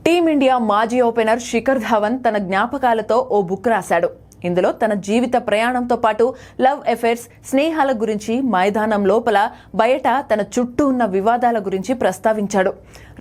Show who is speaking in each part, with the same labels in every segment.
Speaker 1: Team India మాజీ opener Shikhar Dhawan తన జ్ఞాపకాలతో ఓ book రాశాడు. ఇందులో తన జీవిత ప్రయాణంతో పాటు లవ్ అఫైర్స్, స్నేహాల గురించి, మైదానం లోపల బయట తన చుట్టూ ఉన్న వివాదాల గురించి ప్రస్తావించాడు.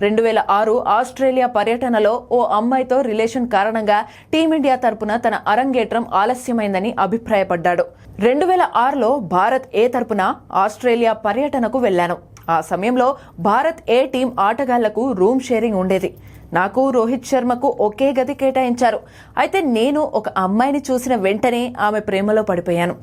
Speaker 1: 2006 ఆస్ట్రేలియా పర్యటనలో ఓ అమ్మాయితో రిలేషన్ కారణంగా టీమిండియా తరపున తన అరంగేట్రం ఆలస్యమైందని అభిప్రాయపడ్డాడు. 2006లో భారత్ ఏ తరపున ఆస్ట్రేలియా పర్యటనకు వెళ్లాను. ఆ సమయంలో భారత్ ఏ టీం ఆటగాళ్లకు రూమ్ షేరింగ్ ఉండేది. నాకు, రోహిత్ శర్మకు ఒకే గది కేటాయించారు. అయితే నేను ఒక అమ్మాయిని చూసిన వెంటనే ఆమె ప్రేమలో పడిపోయాను.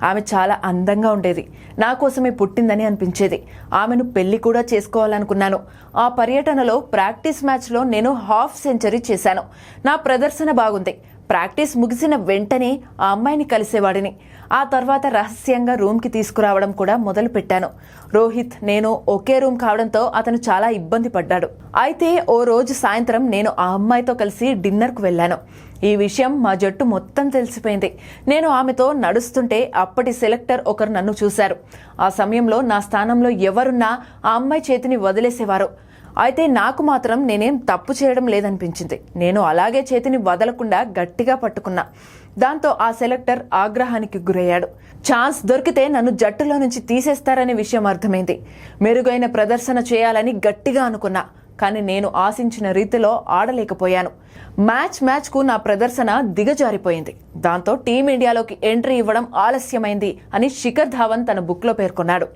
Speaker 1: ఆమె చాలా అందంగా ఉండేది. నా కోసమే పుట్టిందని అనిపించేది. ఆమెను పెళ్లి కూడా చేసుకోవాలనుకున్నాను. ఆ పర్యటనలో ప్రాక్టీస్ మ్యాచ్లో నేను హాఫ్ సెంచరీ చేశాను. నా ప్రదర్శన బాగుంది. ప్రాక్టీస్ ముగిసిన వెంటనే ఆ అమ్మాయిని కలిసేవాడిని. ఆ తర్వాత రహస్యంగా రూమ్కి తీసుకురావడం కూడా మొదలు పెట్టాను. రోహిత్, నేను ఒకే రూమ్ కావడంతో అతను చాలా ఇబ్బంది పడ్డాడు. అయితే ఓ రోజు సాయంత్రం నేను ఆ అమ్మాయితో కలిసి డిన్నర్కు వెళ్ళాను. ఈ విషయం మా జట్టు మొత్తం తెలిసిపోయింది. నేను ఆమెతో నడుస్తుంటే అప్పటి సెలెక్టర్ ఒకరు నన్ను చూశారు. ఆ సమయంలో నా స్థానంలో ఎవరున్నా ఆ అమ్మాయి చేతిని వదిలేసేవారు. అయితే నాకు మాత్రం నేనేం తప్పు చేయడం లేదనిపించింది. నేను అలాగే చేతిని వదలకుండా గట్టిగా పట్టుకున్నా. దాంతో ఆ సెలెక్టర్ ఆగ్రహానికి గురయ్యాడు. ఛాన్స్ దొరికితే నన్ను జట్టులో నుంచి తీసేస్తారనే విషయం అర్థమైంది. మెరుగైన ప్రదర్శన చేయాలని గట్టిగా అనుకున్నా. కానీ నేను ఆశించిన రీతిలో ఆడలేకపోయాను. మ్యాచ్కు నా ప్రదర్శన దిగజారిపోయింది. దాంతో టీమిండియాలోకి ఎంట్రీ ఇవ్వడం ఆలస్యమైంది అని శిఖర్ ధవన్ తన బుక్లో పేర్కొన్నాడు.